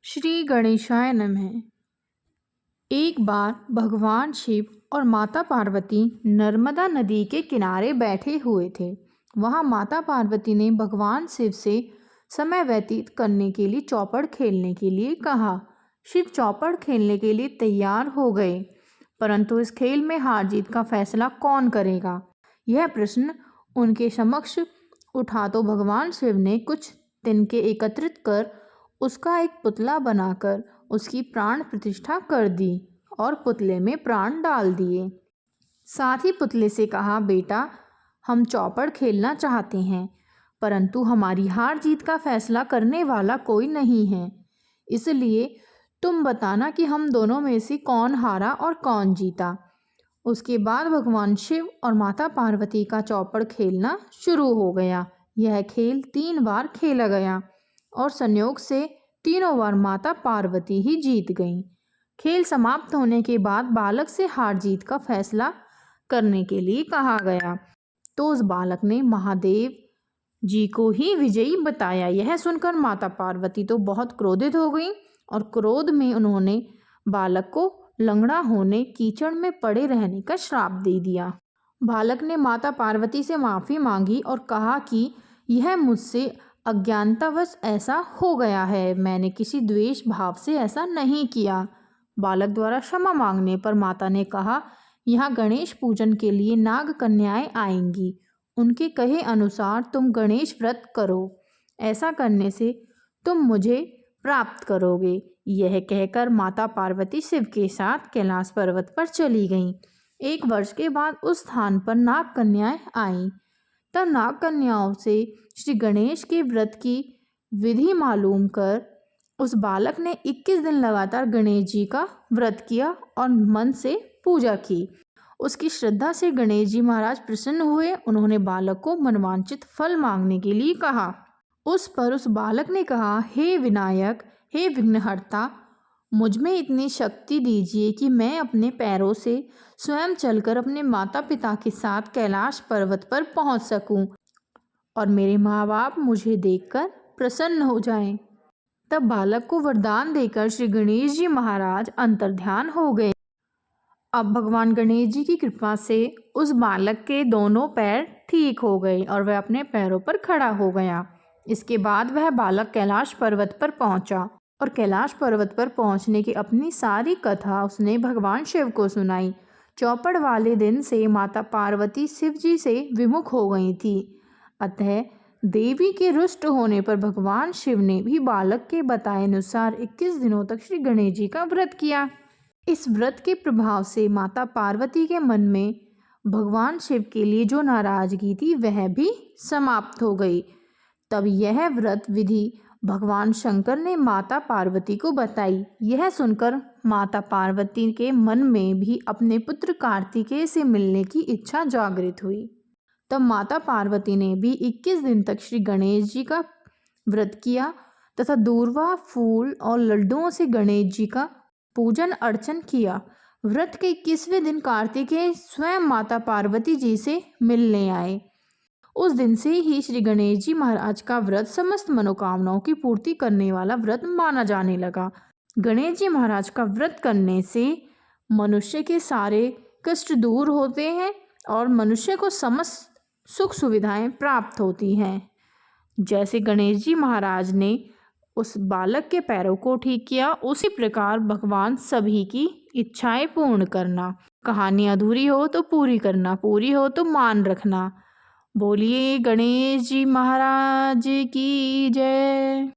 श्री गणेशाय नमः। एक बार भगवान शिव और माता पार्वती नर्मदा नदी के किनारे बैठे हुए थे। वहाँ माता पार्वती ने भगवान शिव से समय व्यतीत करने के लिए चौपड़ खेलने के लिए कहा। शिव चौपड़ खेलने के लिए तैयार हो गए, परंतु इस खेल में हार जीत का फैसला कौन करेगा, यह प्रश्न उनके समक्ष उठा तो भगवान शिव ने कुछ तिनके एकत्रित कर उसका एक पुतला बनाकर उसकी प्राण प्रतिष्ठा कर दी और पुतले में प्राण डाल दिए। साथ ही पुतले से कहा, बेटा, हम चौपड़ खेलना चाहते हैं, परंतु हमारी हार जीत का फैसला करने वाला कोई नहीं है, इसलिए तुम बताना कि हम दोनों में से कौन हारा और कौन जीता। उसके बाद भगवान शिव और माता पार्वती का चौपड़ खेलना शुरू हो गया। यह खेल 3 बार खेला गया और संयोग से तीनों बार माता पार्वती ही जीत गईं। खेल समाप्त होने के बाद बालक से हार जीत का फैसला करने के लिए कहा गया, तो उस बालक ने महादेव जी को ही विजयी बताया। यह सुनकर माता पार्वती तो बहुत क्रोधित हो गईं और क्रोध में उन्होंने बालक को लंगड़ा होने, कीचड़ में पड़े रहने का श्राप दे दिया। बालक ने माता पार्वती से माफ़ी मांगी और कहा कि यह मुझसे अज्ञानतावश ऐसा हो गया है, मैंने किसी द्वेष भाव से ऐसा नहीं किया। बालक द्वारा क्षमा मांगने पर माता ने कहा, यहाँ गणेश पूजन के लिए नाग कन्याएं आएंगी, उनके कहे अनुसार तुम गणेश व्रत करो, ऐसा करने से तुम मुझे प्राप्त करोगे। यह कहकर माता पार्वती शिव के साथ कैलाश पर्वत पर चली गईं। 1 वर्ष के बाद उस स्थान पर नाग कन्याएं आईं। तब नाग कन्याओं से श्री गणेश के व्रत की विधि मालूम कर उस बालक ने 21 दिन लगातार गणेश जी का व्रत किया और मन से पूजा की। उसकी श्रद्धा से गणेश जी महाराज प्रसन्न हुए। उन्होंने बालक को मनवांचित फल मांगने के लिए कहा। उस पर उस बालक ने कहा, हे विनायक, हे विघ्नहर्ता, मुझ में इतनी शक्ति दीजिए कि मैं अपने पैरों से स्वयं चलकर अपने माता पिता के साथ कैलाश पर्वत पर पहुंच सकूं और मेरे माँ बाप मुझे देखकर प्रसन्न हो जाएं। तब बालक को वरदान देकर श्री गणेश जी महाराज अंतर्ध्यान हो गए। अब भगवान गणेश जी की कृपा से उस बालक के दोनों पैर ठीक हो गए और वह अपने पैरों पर खड़ा हो गया। इसके बाद वह बालक कैलाश पर्वत पर पहुंचा और कैलाश पर्वत पर पहुंचने की अपनी सारी कथा उसने भगवान शिव को सुनाई। चौपड़ वाले दिन से माता पार्वती शिव जी से विमुख हो गई थी, अतः देवी के रुष्ट होने पर भगवान शिव ने भी बालक के बताए अनुसार 21 दिनों तक श्री गणेश जी का व्रत किया। इस व्रत के प्रभाव से माता पार्वती के मन में भगवान शिव के लिए जो नाराजगी थी वह भी समाप्त हो गई। तब यह व्रत विधि भगवान शंकर ने माता पार्वती को बताई। यह सुनकर माता पार्वती के मन में भी अपने पुत्र कार्तिकेय से मिलने की इच्छा जागृत हुई। तब माता पार्वती ने भी 21 दिन तक श्री गणेश जी का व्रत किया तथा दूर्वा, फूल और लड्डुओं से गणेश जी का पूजन अर्चन किया। व्रत के 21वें दिन कार्तिकेय स्वयं माता पार्वती जी से मिलने आए। उस दिन से ही श्री गणेश जी महाराज का व्रत समस्त मनोकामनाओं की पूर्ति करने वाला व्रत माना जाने लगा। गणेश जी महाराज का व्रत करने से मनुष्य के सारे कष्ट दूर होते हैं और मनुष्य को समस्त सुख सुविधाएं प्राप्त होती हैं। जैसे गणेश जी महाराज ने उस बालक के पैरों को ठीक किया, उसी प्रकार भगवान सभी की इच्छाएं पूर्ण करना। कहानी अधूरी हो तो पूरी करना, पूरी हो तो मान रखना। बोलिए गणेश जी महाराज की जय।